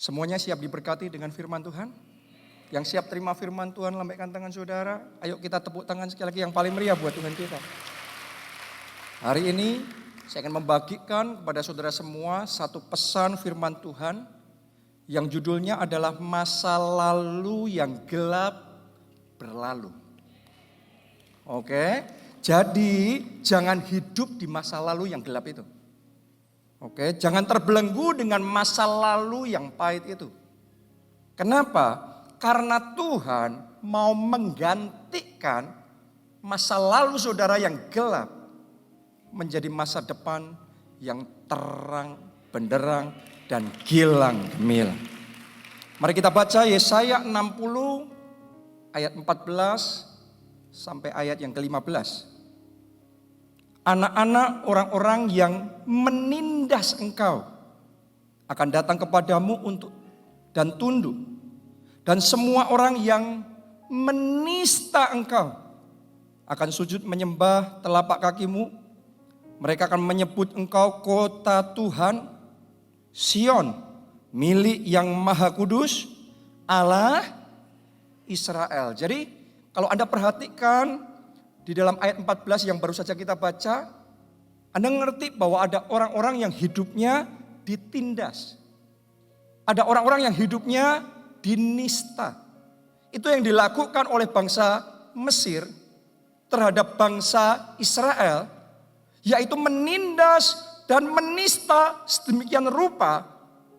Semuanya siap diberkati dengan firman Tuhan? Yang siap terima firman Tuhan, lambaikan tangan saudara. Ayo kita tepuk tangan sekali lagi yang paling meriah buat Tuhan kita. Hari ini saya akan membagikan kepada saudara semua satu pesan firman Tuhan yang judulnya adalah masa lalu yang gelap berlalu. Oke, jadi jangan hidup di masa lalu yang gelap itu. Oke, jangan terbelenggu dengan masa lalu yang pahit itu. Kenapa? Karena Tuhan mau menggantikan masa lalu saudara yang gelap menjadi masa depan yang terang, benderang, dan gilang gemilang. Mari kita baca Yesaya 60 ayat 14 sampai ayat yang ke-15. Anak-anak orang-orang yang menindas engkau akan datang kepadamu untuk dan tunduk. Dan semua orang yang menista engkau akan sujud menyembah telapak kakimu. Mereka akan menyebut engkau kota Tuhan, Sion, milik yang maha kudus, Allah Israel. Jadi kalau Anda perhatikan di dalam ayat 14 yang baru saja kita baca, Anda ngerti bahwa ada orang-orang yang hidupnya ditindas. Ada orang-orang yang hidupnya dinista. Itu yang dilakukan oleh bangsa Mesir terhadap bangsa Israel, yaitu menindas dan menista sedemikian rupa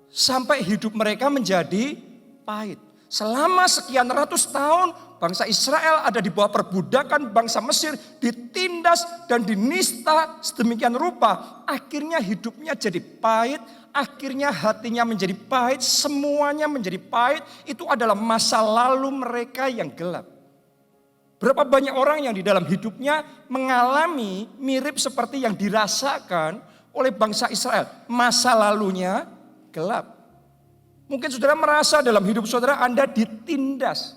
sampai hidup mereka menjadi pahit. Selama sekian ratus tahun bangsa Israel ada di bawah perbudakan bangsa Mesir, ditindas dan dinista sedemikian rupa. Akhirnya hidupnya jadi pahit, akhirnya hatinya menjadi pahit, semuanya menjadi pahit. Itu adalah masa lalu mereka yang gelap. Berapa banyak orang yang di dalam hidupnya mengalami mirip seperti yang dirasakan oleh bangsa Israel. Masa lalunya gelap. Mungkin saudara merasa dalam hidup saudara Anda ditindas.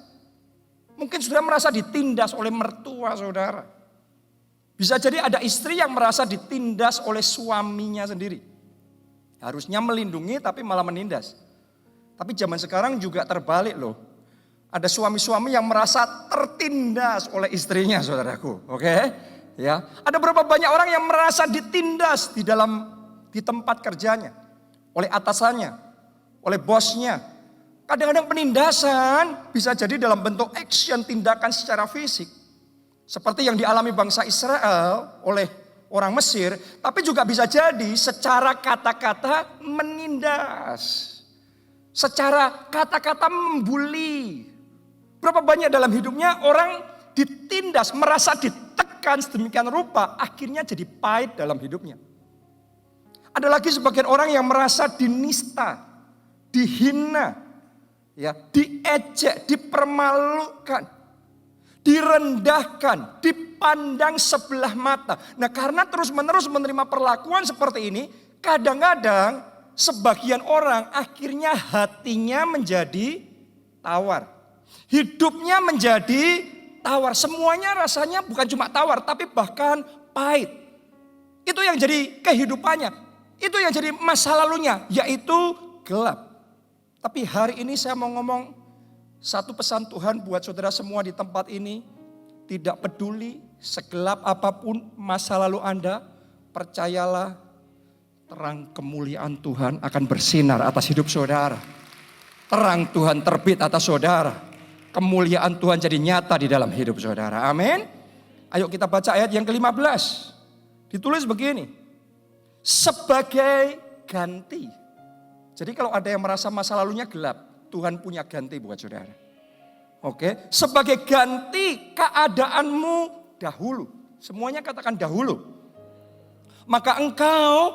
Mungkin saudara merasa ditindas oleh mertua saudara. Bisa jadi ada istri yang merasa ditindas oleh suaminya sendiri. Harusnya melindungi tapi malah menindas. Tapi zaman sekarang juga terbalik loh. Ada suami-suami yang merasa tertindas oleh istrinya saudaraku. Oke? Ya. Ada berapa banyak orang yang merasa ditindas di tempat kerjanya. Oleh atasannya. Oleh bosnya. Kadang-kadang penindasan bisa jadi dalam bentuk action, tindakan secara fisik. Seperti yang dialami bangsa Israel oleh orang Mesir. Tapi juga bisa jadi secara kata-kata menindas. Secara kata-kata membuli. Berapa banyak dalam hidupnya orang ditindas, merasa ditekan sedemikian rupa. Akhirnya jadi pahit dalam hidupnya. Ada lagi sebagian orang yang merasa dinista. Dihina, ya, diejek, dipermalukan, direndahkan, dipandang sebelah mata. Nah, karena terus-menerus menerima perlakuan seperti ini, kadang-kadang sebagian orang akhirnya hatinya menjadi tawar. Hidupnya menjadi tawar. Semuanya rasanya bukan cuma tawar, tapi bahkan pahit. Itu yang jadi kehidupannya. Itu yang jadi masa lalunya, yaitu gelap. Tapi hari ini saya mau ngomong satu pesan Tuhan buat saudara semua di tempat ini. Tidak peduli segelap apapun masa lalu Anda, percayalah terang kemuliaan Tuhan akan bersinar atas hidup saudara. Terang Tuhan terbit atas saudara. Kemuliaan Tuhan jadi nyata di dalam hidup saudara. Amin. Ayo kita baca ayat yang ke-15. Ditulis begini. Sebagai ganti. Jadi kalau ada yang merasa masa lalunya gelap, Tuhan punya ganti buat saudara. Oke, sebagai ganti keadaanmu dahulu. Semuanya katakan dahulu. Maka engkau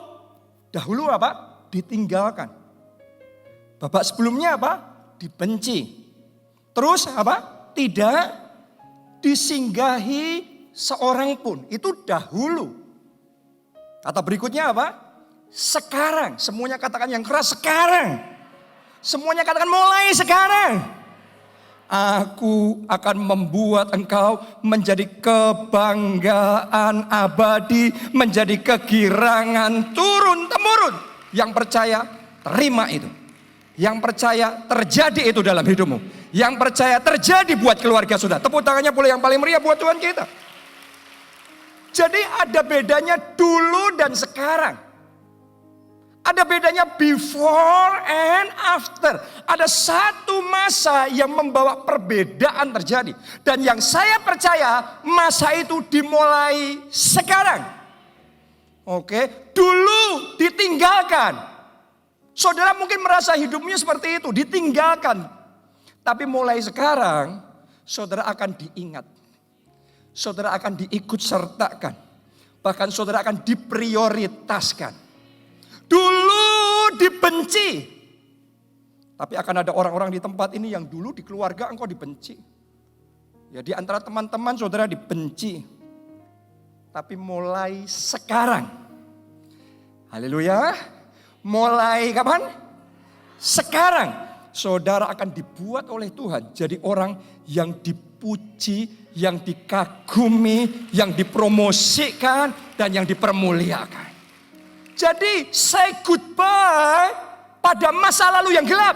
dahulu apa? Ditinggalkan. Babak sebelumnya apa? Dibenci. Terus apa? Tidak disinggahi seorang pun. Itu dahulu. Kata berikutnya apa? Sekarang, semuanya katakan yang keras sekarang. Semuanya katakan mulai sekarang. Aku akan membuat engkau menjadi kebanggaan abadi, menjadi kegirangan turun-temurun. Yang percaya, terima itu. Yang percaya terjadi itu dalam hidupmu. Yang percaya terjadi buat keluarga saudara. Tepuk tangannya boleh yang paling meriah buat Tuhan kita. Jadi ada bedanya dulu dan sekarang. Ada bedanya before and after. Ada satu masa yang membawa perbedaan terjadi. Dan yang saya percaya masa itu dimulai sekarang. Oke, dulu ditinggalkan. Saudara mungkin merasa hidupnya seperti itu, ditinggalkan. Tapi mulai sekarang saudara akan diingat. Saudara akan diikut sertakan. Bahkan saudara akan diprioritaskan. Dulu dibenci. Tapi akan ada orang-orang di tempat ini yang dulu di keluarga engkau dibenci. Ya di antara teman-teman saudara dibenci. Tapi mulai sekarang. Haleluya. Mulai kapan? Sekarang. Saudara akan dibuat oleh Tuhan jadi orang yang dipuji, yang dikagumi, yang dipromosikan, dan yang dipermuliakan. Jadi say goodbye pada masa lalu yang gelap.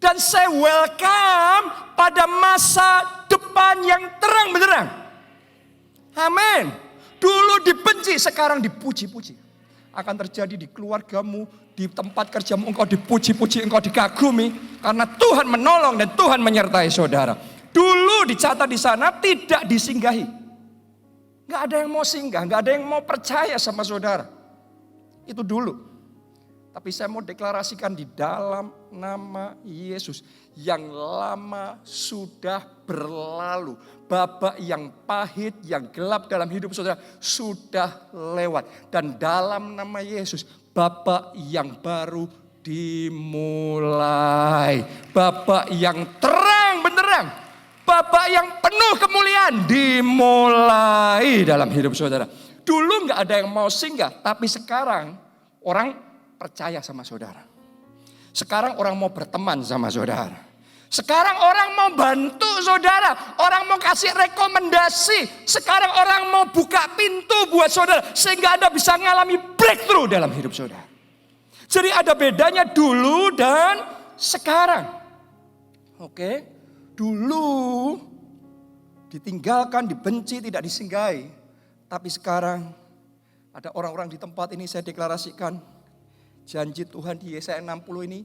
Dan say welcome pada masa depan yang terang benderang. Amin. Dulu dibenci, sekarang dipuji-puji. Akan terjadi di keluargamu, di tempat kerjamu, engkau dipuji-puji, engkau dikagumi. Karena Tuhan menolong dan Tuhan menyertai saudara. Dulu dicatat di sana tidak disinggahi. Gak ada yang mau singgah, gak ada yang mau percaya sama saudara. Itu dulu. Tapi saya mau deklarasikan di dalam nama Yesus. Yang lama sudah berlalu. Babak yang pahit, yang gelap dalam hidup saudara sudah lewat. Dan dalam nama Yesus, babak yang baru dimulai. Babak yang terang benderang. Babak yang penuh kemuliaan dimulai dalam hidup saudara. Dulu gak ada yang mau singgah, tapi sekarang orang percaya sama saudara. Sekarang orang mau berteman sama saudara. Sekarang orang mau bantu saudara. Orang mau kasih rekomendasi. Sekarang orang mau buka pintu buat saudara. Sehingga Anda bisa mengalami breakthrough dalam hidup saudara. Jadi ada bedanya dulu dan sekarang. Oke, dulu ditinggalkan, dibenci, tidak disinggahi. Tapi sekarang ada orang-orang di tempat ini saya deklarasikan. Janji Tuhan di Yesaya 60 ini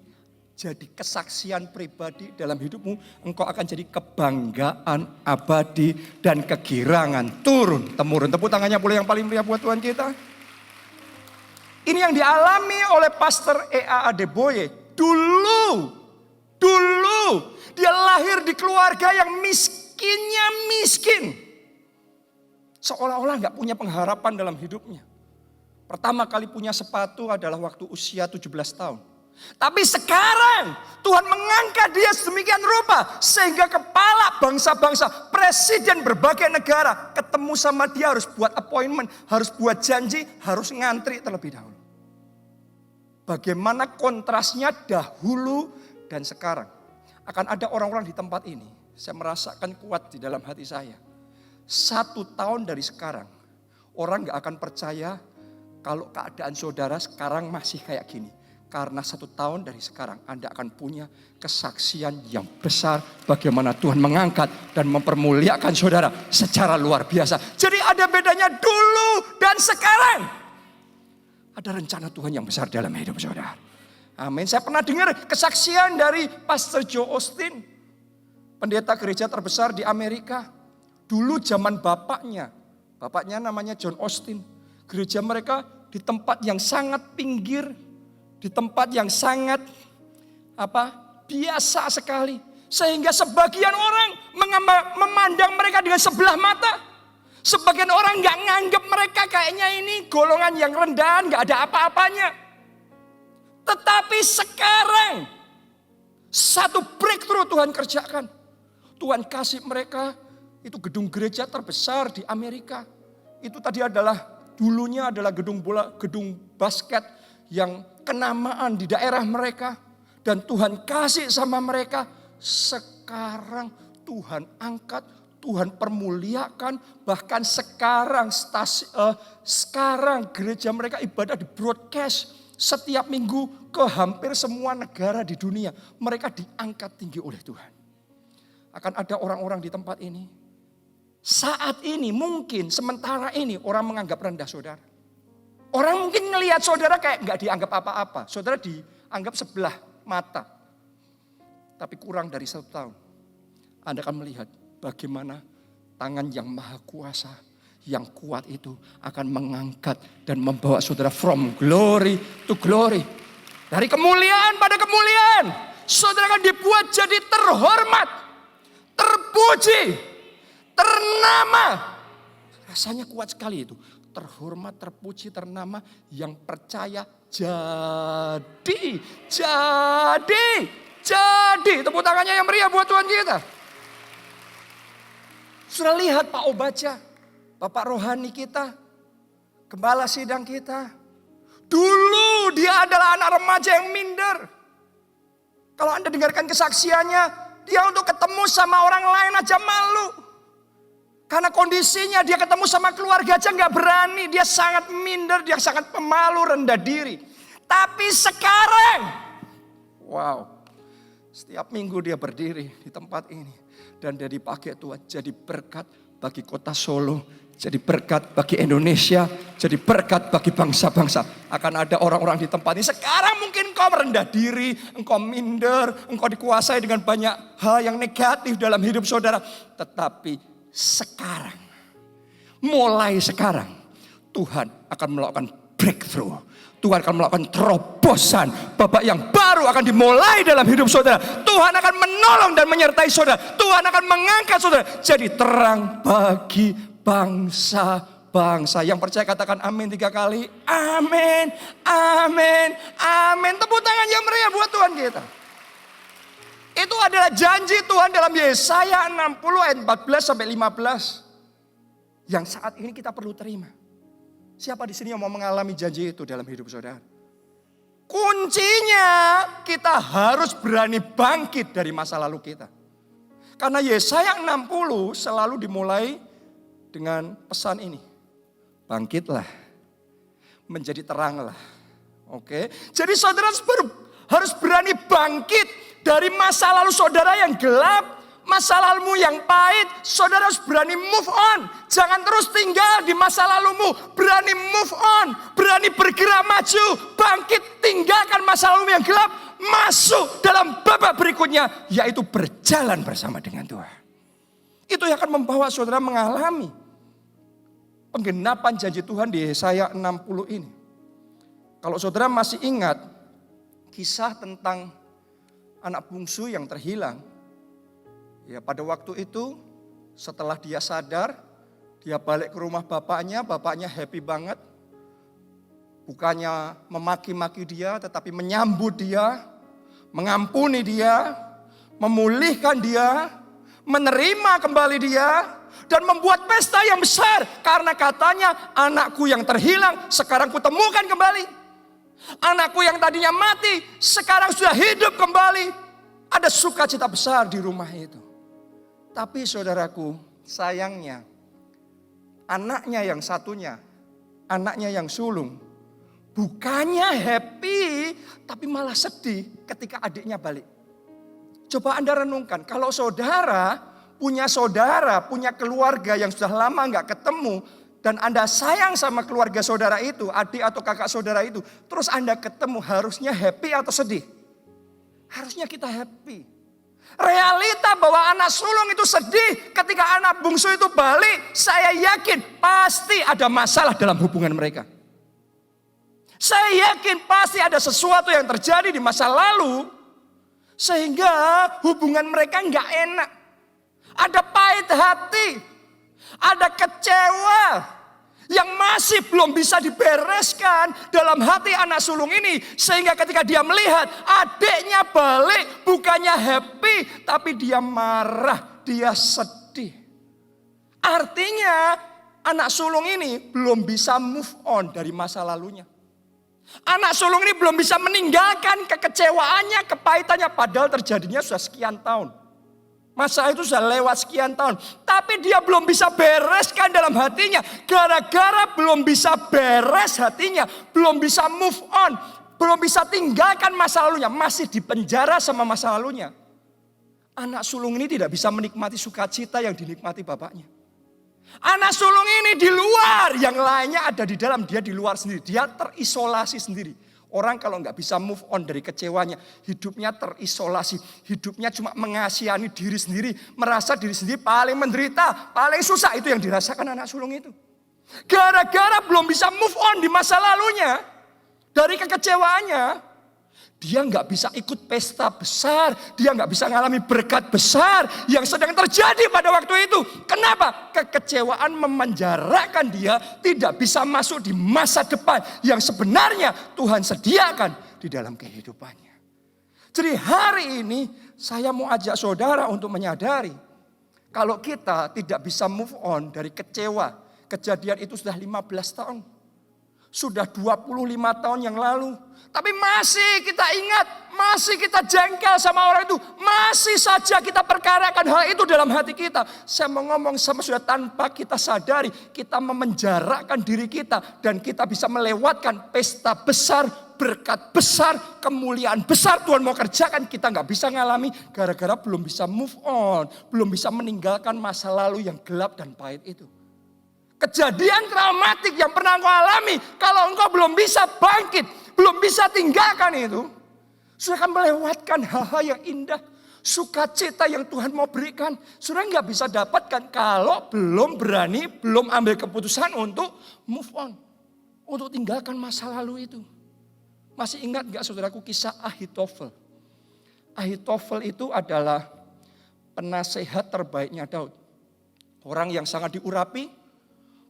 jadi kesaksian pribadi dalam hidupmu. Engkau akan jadi kebanggaan abadi dan kegirangan turun-temurun. Tepuk tangannya boleh yang paling meriah buat Tuhan kita. Ini yang dialami oleh Pastor E.A. Adeboye. Dulu dia lahir di keluarga yang miskinnya miskin. Seolah-olah gak punya pengharapan dalam hidupnya. Pertama kali punya sepatu adalah waktu usia 17 tahun. Tapi sekarang Tuhan mengangkat dia sedemikian rupa. Sehingga kepala bangsa-bangsa, presiden berbagai negara ketemu sama dia harus buat appointment. Harus buat janji, harus ngantri terlebih dahulu. Bagaimana kontrasnya dahulu dan sekarang. Akan ada orang-orang di tempat ini. Saya merasakan kuat di dalam hati saya. 1 tahun dari sekarang, orang gak akan percaya kalau keadaan saudara sekarang masih kayak gini. Karena 1 tahun dari sekarang Anda akan punya kesaksian yang besar bagaimana Tuhan mengangkat dan mempermuliakan saudara secara luar biasa. Jadi ada bedanya dulu dan sekarang. Ada rencana Tuhan yang besar dalam hidup saudara. Amin. Saya pernah dengar kesaksian dari Pastor Joel Osteen, pendeta gereja terbesar di Amerika. Dulu zaman bapaknya namanya John Osteen. Gereja mereka di tempat yang sangat pinggir, di tempat yang sangat biasa sekali. Sehingga sebagian orang memandang mereka dengan sebelah mata. Sebagian orang gak nganggap mereka kayaknya ini golongan yang rendahan, gak ada apa-apanya. Tetapi sekarang satu breakthrough Tuhan kerjakan. Tuhan kasih mereka itu gedung gereja terbesar di Amerika. Itu tadi dulunya adalah gedung basket yang kenamaan di daerah mereka. Dan Tuhan kasih sama mereka. Sekarang Tuhan angkat, Tuhan permuliakan. Bahkan sekarang gereja mereka ibadah di broadcast Setiap minggu ke hampir semua negara di dunia. Mereka diangkat tinggi oleh Tuhan. Akan ada orang-orang di tempat ini. Saat ini mungkin sementara ini orang menganggap rendah saudara. Orang mungkin ngelihat saudara kayak gak dianggap apa-apa. Saudara dianggap sebelah mata. Tapi kurang dari 1 tahun. Anda akan melihat bagaimana tangan yang maha kuasa, yang kuat itu akan mengangkat dan membawa saudara from glory to glory. Dari kemuliaan pada kemuliaan. Saudara akan dibuat jadi terhormat, terpuji, ternama. Rasanya kuat sekali itu. Terhormat, terpuji, ternama, yang percaya jadi. Tepuk tangannya yang meriah buat Tuhan kita. Sudah lihat Pak Obaja, Bapak rohani kita, gembala sidang kita. Dulu dia adalah anak remaja yang minder. Kalau Anda dengarkan kesaksiannya, dia untuk ketemu sama orang lain aja malu. Karena kondisinya dia ketemu sama keluarga aja gak berani. Dia sangat minder, dia sangat pemalu, rendah diri. Tapi sekarang, wow, setiap minggu dia berdiri di tempat ini. Dan dia dipakai Tuhan jadi berkat bagi kota Solo. Jadi berkat bagi Indonesia. Jadi berkat bagi bangsa-bangsa. Akan ada orang-orang di tempat ini. Sekarang mungkin engkau merendah diri. Engkau minder. Engkau dikuasai dengan banyak hal yang negatif dalam hidup saudara. Tetapi sekarang. Mulai sekarang. Tuhan akan melakukan breakthrough. Tuhan akan melakukan terobosan. Babak yang baru akan dimulai dalam hidup saudara. Tuhan akan menolong dan menyertai saudara. Tuhan akan mengangkat saudara. Jadi terang bagi bangsa-bangsa. Yang percaya katakan amin 3 kali. Amin, amin, amin. Tepuk tangan yang meriah buat Tuhan kita. Itu adalah janji Tuhan dalam Yesaya 60 ayat 14 sampai 15. Yang saat ini kita perlu terima. Siapa di sini yang mau mengalami janji itu dalam hidup saudara? Kuncinya kita harus berani bangkit dari masa lalu kita. Karena Yesaya 60 selalu dimulai dengan pesan ini. Bangkitlah, menjadi teranglah. Oke, jadi saudara harus berani bangkit dari masa lalu saudara yang gelap. Masa lalumu yang pahit, saudara harus berani move on. Jangan terus tinggal di masa lalumu. Berani move on, berani bergerak maju. Bangkit, tinggalkan masa lalumu yang gelap. Masuk dalam babak berikutnya, yaitu berjalan bersama dengan Tuhan. Itu yang akan membawa saudara mengalami penggenapan janji Tuhan di Yesaya 60 ini. Kalau saudara masih ingat kisah tentang anak bungsu yang terhilang. Ya, pada waktu itu setelah dia sadar, dia balik ke rumah bapaknya happy banget. Bukannya memaki-maki dia, tetapi menyambut dia, mengampuni dia, memulihkan dia, menerima kembali dia, dan membuat pesta yang besar. Karena katanya, anakku yang terhilang sekarang kutemukan kembali. Anakku yang tadinya mati sekarang sudah hidup kembali. Ada sukacita besar di rumah itu. Tapi saudaraku, sayangnya anaknya yang satunya, anaknya yang sulung, bukannya happy, tapi malah sedih ketika adiknya balik. Coba Anda renungkan, kalau saudara, punya keluarga yang sudah lama gak ketemu, dan Anda sayang sama keluarga saudara itu, adik atau kakak saudara itu, terus Anda ketemu, harusnya happy atau sedih? Harusnya kita happy. Realita bahwa anak sulung itu sedih ketika anak bungsu itu balik, saya yakin pasti ada masalah dalam hubungan mereka. Saya yakin pasti ada sesuatu yang terjadi di masa lalu sehingga hubungan mereka nggak enak. Ada pahit hati, ada kecewa yang masih belum bisa dibereskan dalam hati anak sulung ini. Sehingga ketika dia melihat adiknya balik, bukannya happy, tapi dia marah, dia sedih. Artinya anak sulung ini belum bisa move on dari masa lalunya. Anak sulung ini belum bisa meninggalkan kekecewaannya, kepahitannya, padahal terjadinya sudah sekian tahun. Masa itu sudah lewat sekian tahun. Tapi dia belum bisa bereskan dalam hatinya. Gara-gara belum bisa beres hatinya. Belum bisa move on. belum bisa tinggalkan masa lalunya, masih dipenjara sama masa lalunya. Anak sulung ini tidak bisa menikmati sukacita yang dinikmati bapaknya. Anak sulung ini di luar, yang lainnya ada di dalam, dia di luar sendiri. Dia terisolasi sendiri. Orang kalau nggak bisa move on dari kecewanya, hidupnya terisolasi. Hidupnya cuma mengasihani diri sendiri, merasa diri sendiri paling menderita, paling susah. Itu yang dirasakan anak sulung itu. Gara-gara belum bisa move on di masa lalunya, dari kekecewaannya, dia nggak bisa ikut pesta besar. Dia nggak bisa ngalami berkat besar yang sedang terjadi pada waktu itu. Kenapa? Kekecewaan memenjarakan dia tidak bisa masuk di masa depan yang sebenarnya Tuhan sediakan di dalam kehidupannya. Jadi hari ini saya mau ajak saudara untuk menyadari kalau kita tidak bisa move on dari kecewa. Kejadian itu sudah 15 tahun. Sudah 25 tahun yang lalu. Tapi masih kita ingat, masih kita jengkel sama orang itu. Masih saja kita perkarakan hal itu dalam hati kita. Saya mau ngomong sama sudah tanpa kita sadari. Kita memenjarakan diri kita. Dan kita bisa melewatkan pesta besar, berkat besar, kemuliaan besar Tuhan mau kerjakan. Kita gak bisa ngalami gara-gara belum bisa move on. Belum bisa meninggalkan masa lalu yang gelap dan pahit itu. Kejadian traumatik yang pernah engkau alami, kalau engkau belum bisa bangkit, belum bisa tinggalkan itu, sudah akan melewatkan hal-hal yang indah, sukacita yang Tuhan mau berikan, sudah nggak bisa dapatkan kalau belum berani, belum ambil keputusan untuk move on, untuk tinggalkan masa lalu itu. Masih ingat nggak saudaraku kisah Ahitofel? Ahitofel itu adalah penasehat terbaiknya Daud, orang yang sangat diurapi.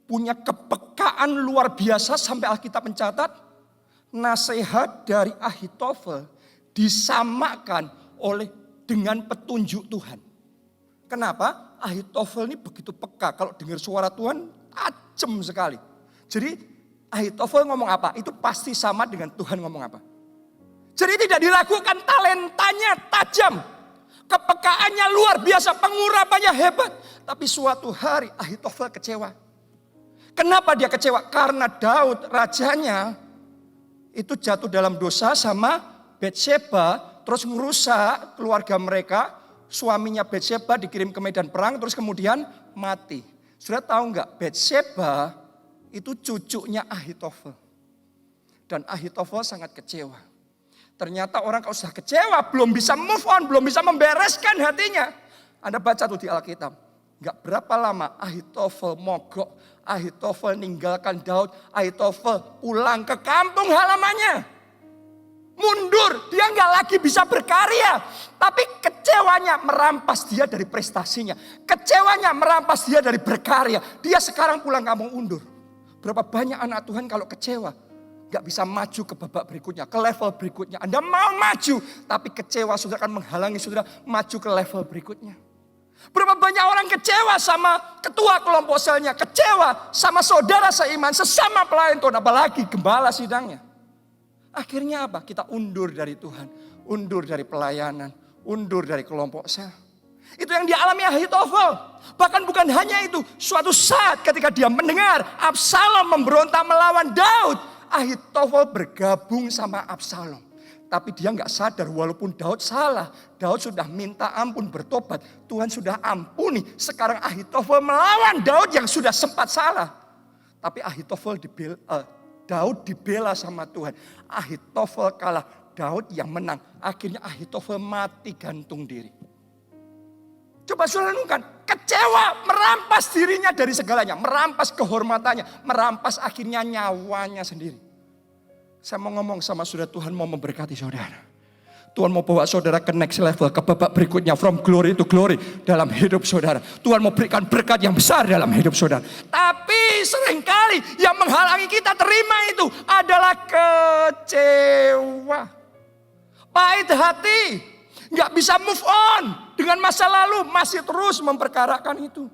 Punya kepekaan luar biasa sampai Alkitab mencatat nasihat dari Ahitofel disamakan dengan petunjuk Tuhan. Kenapa? Ahitofel ini begitu peka, kalau dengar suara Tuhan tajam sekali. Jadi Ahitofel ngomong apa? Itu pasti sama dengan Tuhan ngomong apa. Jadi tidak diragukan, talentanya tajam, kepekaannya luar biasa, pengurapannya hebat. Tapi suatu hari Ahitofel kecewa. Kenapa dia kecewa? Karena Daud rajanya itu jatuh dalam dosa sama Batsheba, terus merusak keluarga mereka. Suaminya Batsheba dikirim ke medan perang, terus kemudian mati. Sudah tahu nggak? Batsheba itu cucunya Ahitofel. Dan Ahitofel sangat kecewa. Ternyata orang kalau sudah kecewa, belum bisa move on, belum bisa membereskan hatinya. Anda baca tuh di Alkitab. Gak berapa lama Ahitofel mogok, Ahitofel ninggalkan Daud, Ahitofel pulang ke kampung halamannya. Mundur, dia gak lagi bisa berkarya. Tapi kecewanya merampas dia dari prestasinya. Kecewanya merampas dia dari berkarya. Dia sekarang pulang kampung undur. Berapa banyak anak Tuhan kalau kecewa gak bisa maju ke babak berikutnya, ke level berikutnya. Anda mau maju, tapi kecewa saudara akan menghalangi saudara maju ke level berikutnya. Berapa banyak orang kecewa sama ketua kelompok selnya, kecewa sama saudara seiman, sesama pelayan Tuhan, apalagi gembala sidangnya. Akhirnya apa? Kita undur dari Tuhan, undur dari pelayanan, undur dari kelompok sel. Itu yang dialami Ahitofel. Bahkan bukan hanya itu, suatu saat ketika dia mendengar Absalom memberontak melawan Daud, Ahitofel bergabung sama Absalom. Tapi dia nggak sadar walaupun Daud salah. Daud sudah minta ampun, bertobat. Tuhan sudah ampuni. Sekarang Ahitofel melawan Daud yang sudah sempat salah. Tapi Daud dibela sama Tuhan. Ahitofel kalah, Daud yang menang. Akhirnya Ahitofel mati gantung diri. Coba saudara renungkan, kecewa merampas dirinya dari segalanya. Merampas kehormatannya, merampas akhirnya nyawanya sendiri. Saya mau ngomong sama saudara, Tuhan mau memberkati saudara. Tuhan mau bawa saudara ke next level, ke babak berikutnya, from glory to glory dalam hidup saudara. Tuhan mau berikan berkat yang besar dalam hidup saudara. Tapi seringkali yang menghalangi kita terima itu adalah kecewa. Pahit hati, gak bisa move on dengan masa lalu, masih terus memperkarakan itu.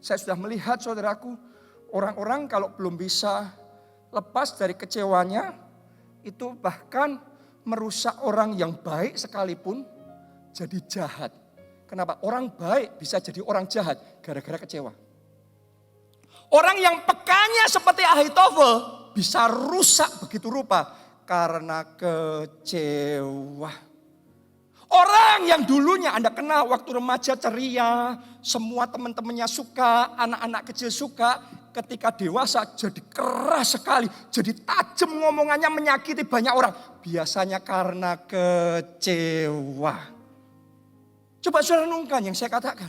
Saya sudah melihat saudaraku, orang-orang kalau belum bisa lepas dari kecewanya, itu bahkan merusak orang yang baik sekalipun jadi jahat. Kenapa? Orang baik bisa jadi orang jahat gara-gara kecewa. Orang yang pekanya seperti Ahitofel bisa rusak begitu rupa karena kecewa. Orang yang dulunya Anda kenal waktu remaja ceria, semua teman-temannya suka, anak-anak kecil suka, ketika dewasa jadi keras sekali, jadi tajam ngomongannya, menyakiti banyak orang. Biasanya karena kecewa. Coba saudara renungkan yang saya katakan.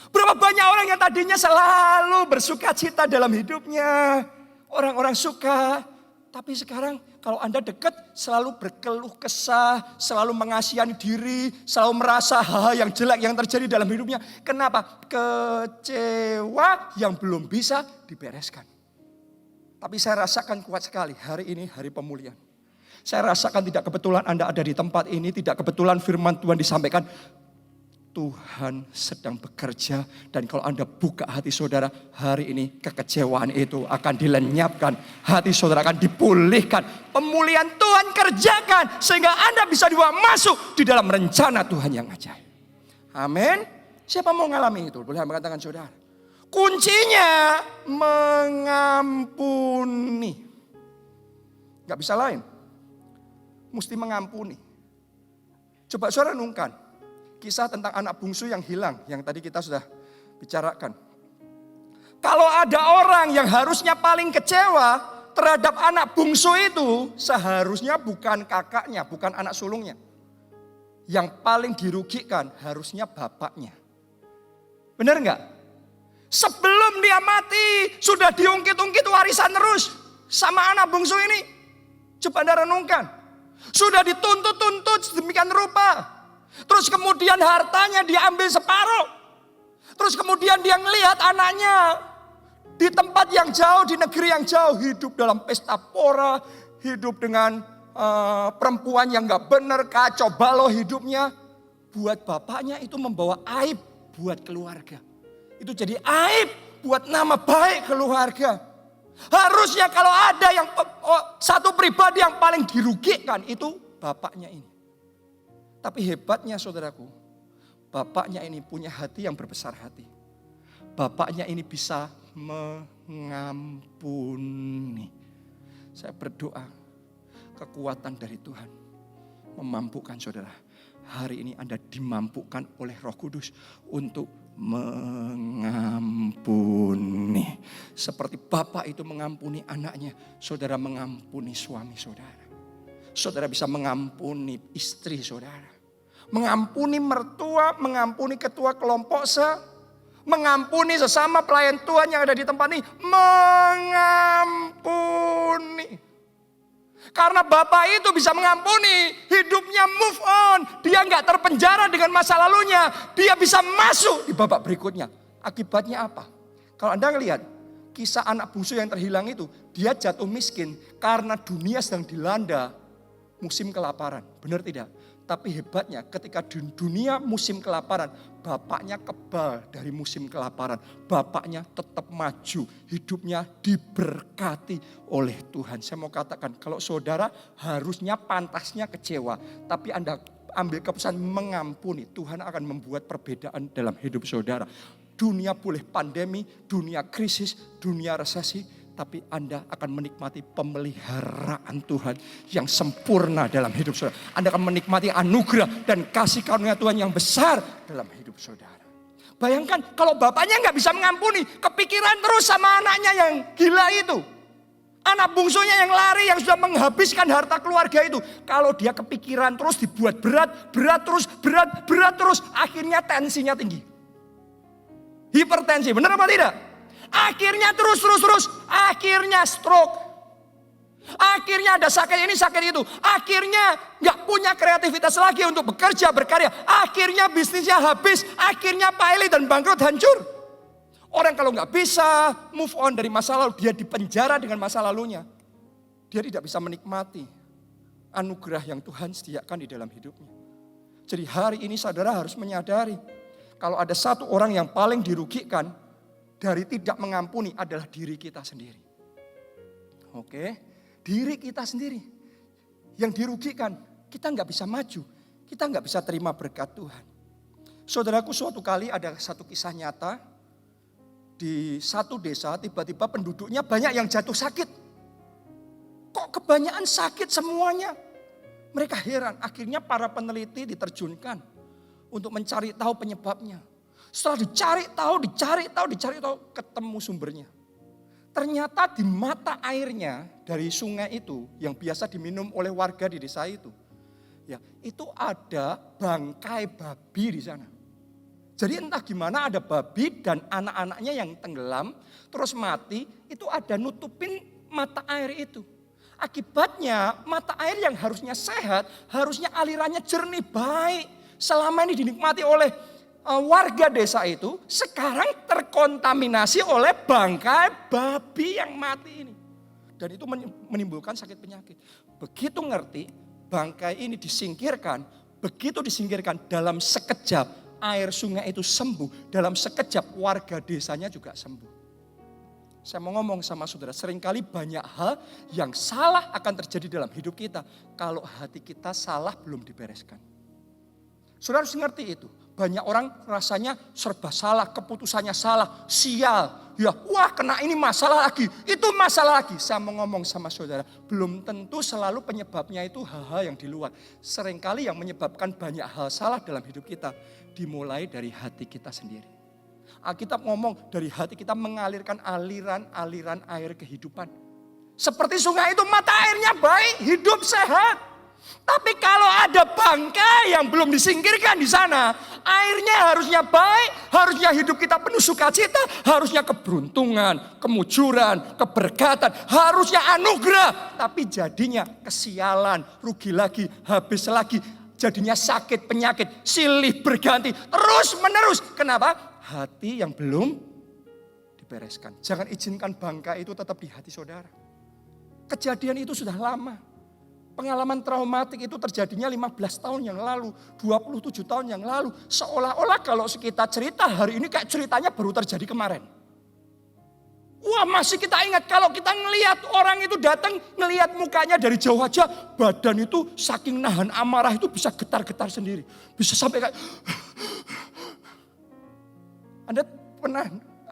Berapa banyak orang yang tadinya selalu bersuka cita dalam hidupnya. Orang-orang suka. Tapi sekarang kalau Anda dekat selalu berkeluh kesah, selalu mengasihani diri, selalu merasa hal yang jelek yang terjadi dalam hidupnya. Kenapa? Kecewa yang belum bisa dibereskan. Tapi saya rasakan kuat sekali hari ini hari pemulihan. Saya rasakan tidak kebetulan Anda ada di tempat ini, tidak kebetulan firman Tuhan disampaikan. Tuhan sedang bekerja dan kalau Anda buka hati saudara, hari ini kekecewaan itu akan dilenyapkan. Hati saudara akan dipulihkan. Pemulihan Tuhan kerjakan sehingga Anda bisa dibawa masuk di dalam rencana Tuhan yang ajaib. Amin. Siapa mau ngalami itu? Boleh mengatakan saudara. Kuncinya mengampuni. Gak bisa lain. Mesti mengampuni. Coba saudara renungkan. Kisah tentang anak bungsu yang hilang, yang tadi kita sudah bicarakan. Kalau ada orang yang harusnya paling kecewa terhadap anak bungsu itu, seharusnya bukan kakaknya, bukan anak sulungnya. Yang paling dirugikan harusnya bapaknya. Benar nggak? Sebelum dia mati, sudah diungkit-ungkit warisan terus sama anak bungsu ini. Coba Anda renungkan. Sudah dituntut-tuntut sedemikian rupa. Terus kemudian hartanya diambil separuh. Terus kemudian dia ngelihat anaknya di tempat yang jauh, di negeri yang jauh. Hidup dalam pesta pora. Hidup dengan perempuan yang gak benar, kacau balau hidupnya. Buat bapaknya itu membawa aib buat keluarga. Itu jadi aib buat nama baik keluarga. Harusnya kalau ada yang satu pribadi yang paling dirugikan itu bapaknya ini. Tapi hebatnya saudaraku, bapaknya ini punya hati yang berbesar hati. Bapaknya ini bisa mengampuni. Saya berdoa kekuatan dari Tuhan memampukan saudara. Hari ini Anda dimampukan oleh Roh Kudus untuk mengampuni. Seperti bapak itu mengampuni anaknya, saudara mengampuni suami saudara. Saudara bisa mengampuni istri saudara. Mengampuni mertua, mengampuni ketua kelompok mengampuni sesama pelayan Tuhan yang ada di tempat ini. Mengampuni. Karena bapak itu bisa mengampuni, hidupnya move on. Dia gak terpenjara dengan masa lalunya. Dia bisa masuk di babak berikutnya. Akibatnya apa? Kalau Anda ngelihat kisah anak bungsu yang terhilang itu, dia jatuh miskin karena dunia sedang dilanda musim kelaparan. Benar tidak? Tapi hebatnya ketika dunia musim kelaparan, bapaknya kebal dari musim kelaparan. Bapaknya tetap maju, hidupnya diberkati oleh Tuhan. Saya mau katakan kalau saudara harusnya pantasnya kecewa. Tapi Anda ambil keputusan mengampuni, Tuhan akan membuat perbedaan dalam hidup saudara. Dunia boleh pandemi, dunia krisis, dunia resesi. Tapi Anda akan menikmati pemeliharaan Tuhan yang sempurna dalam hidup saudara. Anda akan menikmati anugerah dan kasih karunia Tuhan yang besar dalam hidup saudara. Bayangkan kalau bapaknya nggak bisa mengampuni, kepikiran terus sama anaknya yang gila itu. Anak bungsunya yang lari, yang sudah menghabiskan harta keluarga itu. Kalau dia kepikiran terus, dibuat berat terus. Akhirnya tensinya tinggi. Hipertensi, benar apa tidak? Akhirnya terus. Akhirnya stroke. Akhirnya ada sakit ini, sakit itu. Akhirnya gak punya kreativitas lagi untuk bekerja, berkarya. Akhirnya bisnisnya habis. Akhirnya pilot dan bangkrut, hancur. Orang kalau gak bisa move on dari masa lalu, dia dipenjara dengan masa lalunya. Dia tidak bisa menikmati anugerah yang Tuhan sediakan di dalam hidupnya. Jadi hari ini saudara harus menyadari. Kalau ada satu orang yang paling dirugikan dari tidak mengampuni adalah diri kita sendiri. Oke, diri kita sendiri. Yang dirugikan, kita nggak bisa maju. Kita nggak bisa terima berkat Tuhan. Saudaraku, suatu kali ada satu kisah nyata. Di satu desa tiba-tiba penduduknya banyak yang jatuh sakit. Kok kebanyakan sakit semuanya? Mereka heran. Akhirnya para peneliti diterjunkan untuk mencari tahu penyebabnya. Setelah dicari tahu, ketemu sumbernya. Ternyata di mata airnya dari sungai itu yang biasa diminum oleh warga di desa itu, ya, itu ada bangkai babi di sana. Jadi entah gimana ada babi dan anak-anaknya yang tenggelam terus mati, itu ada nutupin mata air itu. Akibatnya mata air yang harusnya sehat, harusnya alirannya jernih baik, selama ini dinikmati oleh warga desa itu, sekarang terkontaminasi oleh bangkai babi yang mati ini. Dan itu menimbulkan sakit penyakit. Begitu ngerti, bangkai ini disingkirkan. Begitu disingkirkan, dalam sekejap air sungai itu sembuh. Dalam sekejap warga desanya juga sembuh. Saya mau ngomong sama saudara, seringkali banyak hal yang salah akan terjadi dalam hidup kita. Kalau hati kita salah belum dibereskan. Saudara harus ngerti itu. Banyak orang rasanya serba salah, keputusannya salah, sial. Ya, wah kena ini masalah lagi, itu masalah lagi. Saya mau ngomong sama saudara, belum tentu selalu penyebabnya itu hal-hal yang di luar. Seringkali yang menyebabkan banyak hal salah dalam hidup kita dimulai dari hati kita sendiri. Alkitab ngomong dari hati kita mengalirkan aliran-aliran air kehidupan. Seperti sungai itu mata airnya baik, hidup sehat. Tapi kalau ada bangkai yang belum disingkirkan di sana, airnya harusnya baik, harusnya hidup kita penuh sukacita, harusnya keberuntungan, kemujuran, keberkatan, harusnya anugerah. Tapi jadinya kesialan, rugi lagi, habis lagi, jadinya sakit, penyakit, silih berganti, terus menerus. Kenapa? Hati yang belum dibereskan. Jangan izinkan bangkai itu tetap di hati saudara. Kejadian itu sudah lama. Pengalaman traumatik itu terjadinya 15 tahun yang lalu, 27 tahun yang lalu. Seolah-olah kalau kita cerita hari ini kayak ceritanya baru terjadi kemarin. Wah masih kita ingat kalau kita ngelihat orang itu datang, ngelihat mukanya dari jauh aja, badan itu saking nahan amarah itu bisa getar-getar sendiri. Bisa sampai kayak...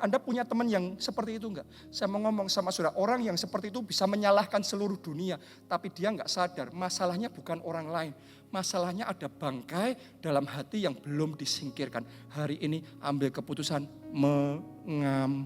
Anda punya teman yang seperti itu enggak? Saya mau ngomong sama saudara, orang yang seperti itu bisa menyalahkan seluruh dunia. Tapi dia enggak sadar, masalahnya bukan orang lain. Masalahnya ada bangkai dalam hati yang belum disingkirkan. Hari ini ambil keputusan mengampuni.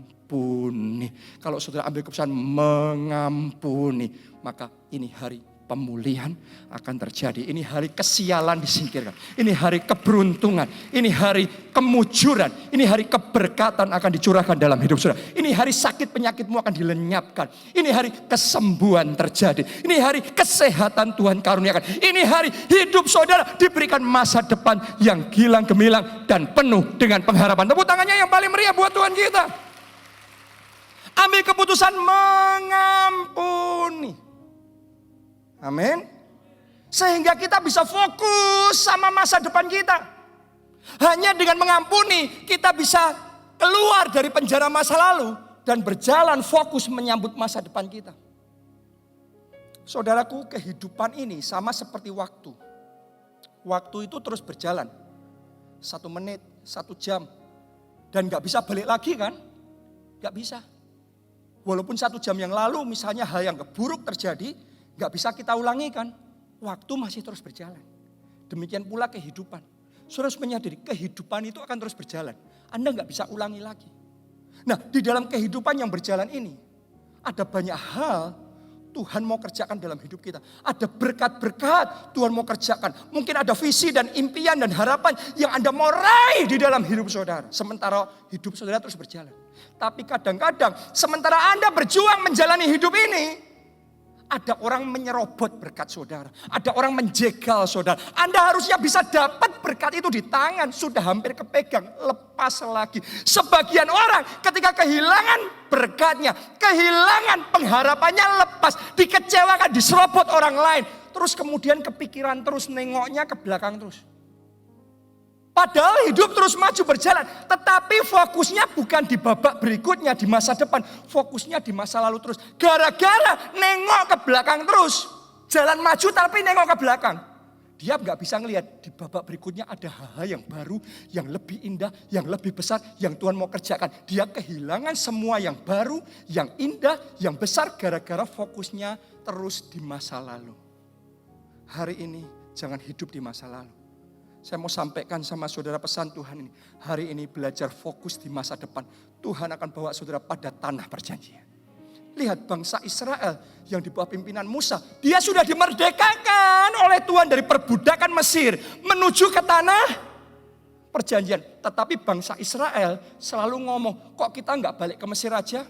Kalau saudara ambil keputusan mengampuni, maka ini hari pemulihan akan terjadi. Ini hari kesialan disingkirkan. Ini hari keberuntungan. Ini hari kemujuran. Ini hari keberkatan akan dicurahkan dalam hidup saudara. Ini hari sakit penyakitmu akan dilenyapkan. Ini hari kesembuhan terjadi. Ini hari kesehatan Tuhan karuniakan. Ini hari hidup saudara diberikan masa depan yang gilang gemilang dan penuh dengan pengharapan. Tepuk tangannya yang paling meriah buat Tuhan kita. Ambil keputusan mengampuni. Amin. Sehingga kita bisa fokus sama masa depan kita. Hanya dengan mengampuni kita bisa keluar dari penjara masa lalu dan berjalan fokus menyambut masa depan kita. Saudaraku, kehidupan ini sama seperti waktu. Waktu itu terus berjalan. 1 menit, 1 jam. Dan gak bisa balik lagi kan? Gak bisa. Walaupun 1 jam yang lalu misalnya hal yang buruk terjadi, gak bisa kita ulangi kan? Waktu masih terus berjalan. Demikian pula kehidupan. Saudara harus menyadari kehidupan itu akan terus berjalan. Anda gak bisa ulangi lagi. Nah di dalam kehidupan yang berjalan ini, ada banyak hal Tuhan mau kerjakan dalam hidup kita. Ada berkat-berkat Tuhan mau kerjakan. Mungkin ada visi dan impian dan harapan yang Anda mau raih di dalam hidup saudara. Sementara hidup saudara terus berjalan. Tapi kadang-kadang sementara Anda berjuang menjalani hidup ini, ada orang menyerobot berkat saudara. Ada orang menjegal saudara. Anda harusnya bisa dapat berkat itu di tangan. Sudah hampir kepegang, lepas lagi. Sebagian orang ketika kehilangan berkatnya, kehilangan pengharapannya, lepas. Dikecewakan, diserobot orang lain. Terus kemudian kepikiran terus, nengoknya ke belakang terus. Padahal hidup terus maju berjalan. Tetapi fokusnya bukan di babak berikutnya, di masa depan. Fokusnya di masa lalu terus. Gara-gara nengok ke belakang terus. Jalan maju tapi nengok ke belakang. Dia nggak bisa ngelihat di babak berikutnya ada hal-hal yang baru, yang lebih indah, yang lebih besar, yang Tuhan mau kerjakan. Dia kehilangan semua yang baru, yang indah, yang besar gara-gara fokusnya terus di masa lalu. Hari ini jangan hidup di masa lalu. Saya mau sampaikan sama saudara pesan Tuhan ini. Hari ini belajar fokus di masa depan. Tuhan akan bawa saudara pada tanah perjanjian. Lihat bangsa Israel yang di bawah pimpinan Musa. Dia sudah dimerdekakan oleh Tuhan dari perbudakan Mesir. Menuju ke tanah perjanjian. Tetapi bangsa Israel selalu ngomong, kok kita nggak balik ke Mesir aja?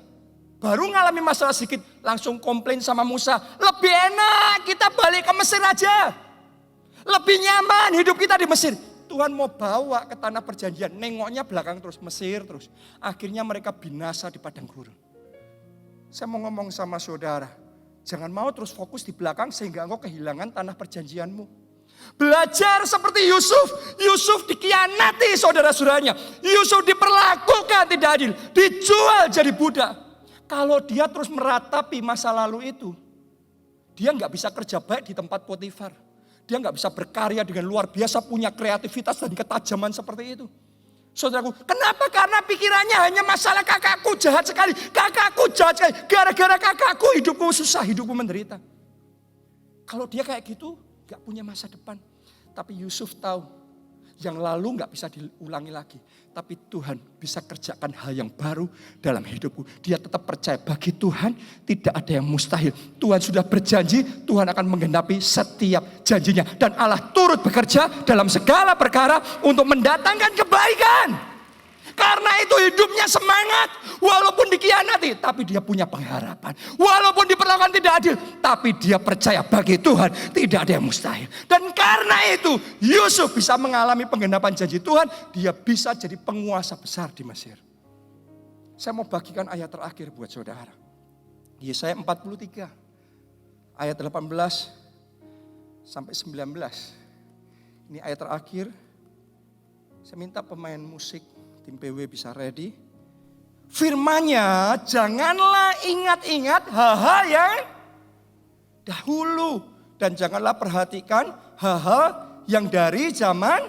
Baru ngalami masalah sedikit, langsung komplain sama Musa. Lebih enak kita balik ke Mesir aja. Lebih nyaman hidup kita di Mesir. Tuhan mau bawa ke tanah perjanjian. Nengoknya belakang terus, Mesir terus. Akhirnya mereka binasa di padang gurun. Saya mau ngomong sama saudara, jangan mau terus fokus di belakang sehingga engkau kehilangan tanah perjanjianmu. Belajar seperti Yusuf. Yusuf dikhianati saudara-saudaranya. Yusuf diperlakukan tidak adil, dijual jadi budak. Kalau dia terus meratapi masa lalu itu, dia nggak bisa kerja baik di tempat Potifar. Dia nggak bisa berkarya dengan luar biasa, punya kreativitas dan ketajaman seperti itu. Saudaraku, kenapa? Karena pikirannya hanya masalah kakakku jahat sekali. Kakakku jahat sekali. Gara-gara kakakku hidupku susah, hidupku menderita. Kalau dia kayak gitu, gak punya masa depan. Tapi Yusuf tahu, yang lalu gak bisa diulangi lagi. Tapi Tuhan bisa kerjakan hal yang baru dalam hidupku. Dia tetap percaya bagi Tuhan tidak ada yang mustahil. Tuhan sudah berjanji, Tuhan akan menggenapi setiap janjinya. Dan Allah turut bekerja dalam segala perkara untuk mendatangkan kebaikan. Karena itu hidupnya semangat. Walaupun dikhianati, tapi dia punya pengharapan. Walaupun diperlakukan tidak adil, tapi dia percaya bagi Tuhan tidak ada yang mustahil. Dan karena itu Yusuf bisa mengalami penggenapan janji Tuhan. Dia bisa jadi penguasa besar di Mesir. Saya mau bagikan ayat terakhir buat saudara. Yesaya 43 ayat 18 sampai 19. Ini ayat terakhir. Saya minta pemain musik tim PW bisa ready. Firman-Nya, janganlah ingat-ingat hal-hal yang dahulu. Dan janganlah perhatikan hal-hal yang dari zaman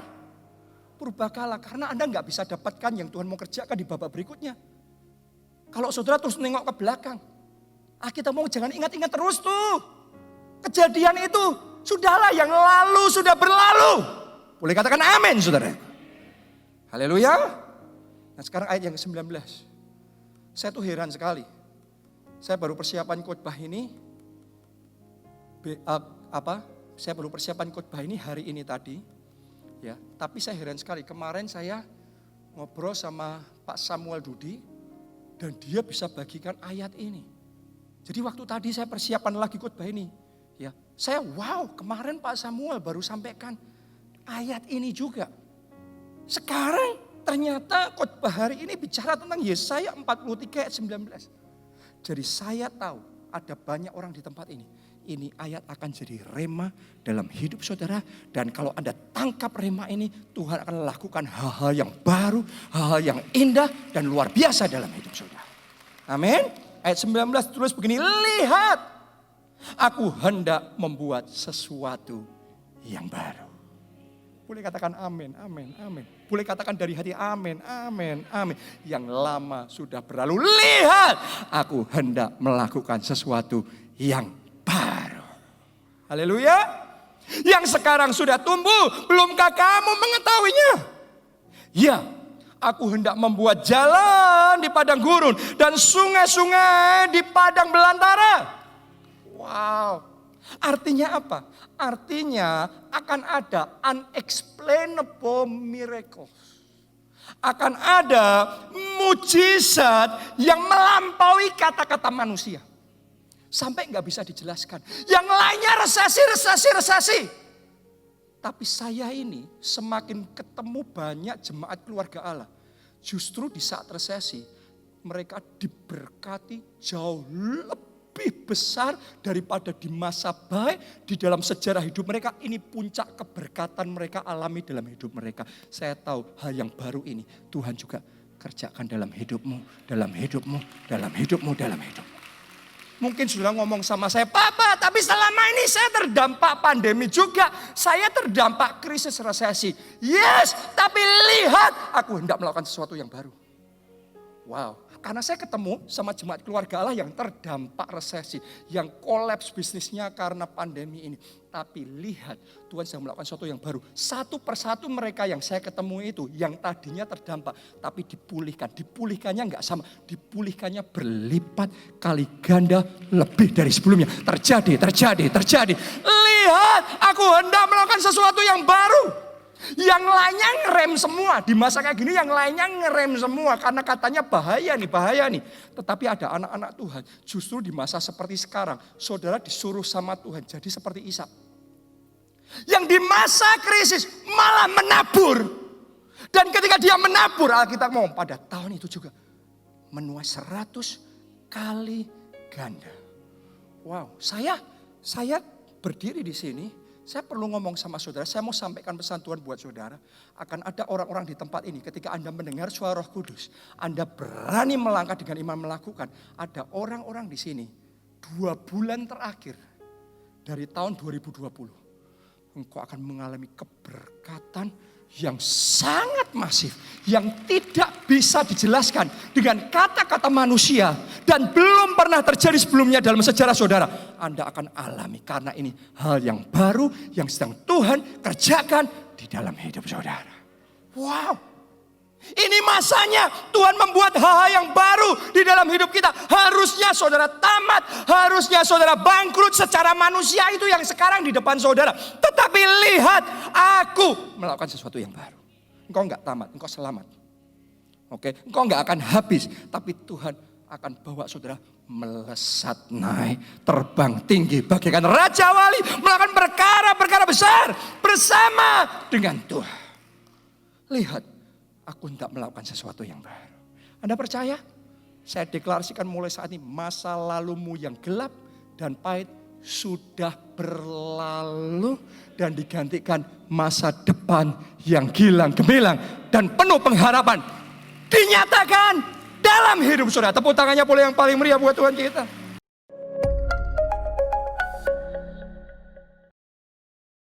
purbakala. Karena Anda nggak bisa dapatkan yang Tuhan mau kerjakan di babak berikutnya. Kalau saudara terus nengok ke belakang. Kita mau jangan ingat-ingat terus tuh. Kejadian itu, sudahlah yang lalu sudah berlalu. Boleh katakan amin saudara. Haleluya. Nah sekarang ayat yang ke-19. Saya tuh heran sekali. Saya baru persiapan khotbah ini. Saya baru persiapan khotbah ini hari ini tadi. Ya, tapi saya heran sekali. Kemarin saya ngobrol sama Pak Samuel Dudi. Dan dia bisa bagikan ayat ini. Jadi waktu tadi saya persiapan lagi khotbah ini. Ya, saya wow, kemarin Pak Samuel baru sampaikan ayat ini juga. Sekarang ternyata khotbah hari ini bicara tentang Yesaya 43 ayat 19. Jadi saya tahu ada banyak orang di tempat ini. Ini ayat akan jadi rema dalam hidup saudara. Dan kalau Anda tangkap rema ini, Tuhan akan lakukan hal-hal yang baru, hal-hal yang indah dan luar biasa dalam hidup saudara. Amin. Ayat 19 terus begini, lihat aku hendak membuat sesuatu yang baru. Boleh katakan amin, amin, amin. Boleh katakan dari hati amin, amin, amin. Yang lama sudah berlalu. Lihat, aku hendak melakukan sesuatu yang baru. Haleluya. Yang sekarang sudah tumbuh, belumkah kamu mengetahuinya? Ya, aku hendak membuat jalan di padang gurun dan sungai-sungai di padang belantara. Wow. Artinya apa? Artinya akan ada unexplainable miracles. Akan ada mujizat yang melampaui kata-kata manusia. Sampai nggak bisa dijelaskan. Yang lainnya resesi. Tapi saya ini semakin ketemu banyak jemaat keluarga Allah. Justru di saat resesi mereka diberkati jauh lebih besar daripada di masa baik di dalam sejarah hidup mereka. Ini puncak keberkatan mereka alami dalam hidup mereka. Saya tahu hal yang baru ini Tuhan juga kerjakan dalam hidupmu, dalam hidupmu, dalam hidupmu, dalam hidupmu. Mungkin sudah ngomong sama saya, Papa, tapi selama ini saya terdampak pandemi juga. Saya terdampak krisis resesi. Yes, tapi lihat, aku hendak melakukan sesuatu yang baru. Wow. Karena saya ketemu sama jemaat keluarga Allah yang terdampak resesi. Yang kolaps bisnisnya karena pandemi ini. Tapi lihat, Tuhan sedang melakukan sesuatu yang baru. Satu persatu mereka yang saya ketemu itu, yang tadinya terdampak. Tapi dipulihkan. Dipulihkannya enggak sama. Dipulihkannya berlipat kali ganda lebih dari sebelumnya. Terjadi. Lihat, aku hendak melakukan sesuatu yang baru. Yang lainnya ngerem semua. Di masa kayak gini yang lainnya ngerem semua. Karena katanya bahaya nih. Tetapi ada anak-anak Tuhan. Justru di masa seperti sekarang. Saudara disuruh sama Tuhan jadi seperti Ishak. Yang di masa krisis malah menabur. Dan ketika dia menabur, Alkitab ngomong pada tahun itu juga menuai 100 kali ganda. Wow, saya berdiri di sini. Saya perlu ngomong sama saudara, saya mau sampaikan pesan Tuhan buat saudara. Akan ada orang-orang di tempat ini ketika Anda mendengar suara Roh Kudus. Anda berani melangkah dengan iman melakukan. Ada orang-orang di sini 2 bulan terakhir dari tahun 2020. Engkau akan mengalami keberkatan yang sangat masif. Yang tidak bisa dijelaskan dengan kata-kata manusia. Dan belum pernah terjadi sebelumnya dalam sejarah saudara. Anda akan alami karena ini hal yang baru yang sedang Tuhan kerjakan di dalam hidup saudara. Wow. Ini masanya Tuhan membuat hal-hal yang baru di dalam hidup kita. Harusnya saudara tamat, harusnya saudara bangkrut secara manusia itu yang sekarang di depan saudara. Tetapi lihat, aku melakukan sesuatu yang baru. Engkau enggak tamat, engkau selamat. Oke, engkau enggak akan habis, tapi Tuhan akan bawa saudara melesat naik, terbang tinggi bagaikan Raja Wali, melakukan perkara-perkara besar bersama dengan Tuhan. Lihat, aku hendak melakukan sesuatu yang baru. Anda percaya? Saya deklarasikan mulai saat ini, masa lalumu yang gelap dan pahit sudah berlalu dan digantikan masa depan yang gilang gemilang dan penuh pengharapan dinyatakan dalam hidup saudara. Tepuk tangannya boleh yang paling meriah buat Tuhan kita.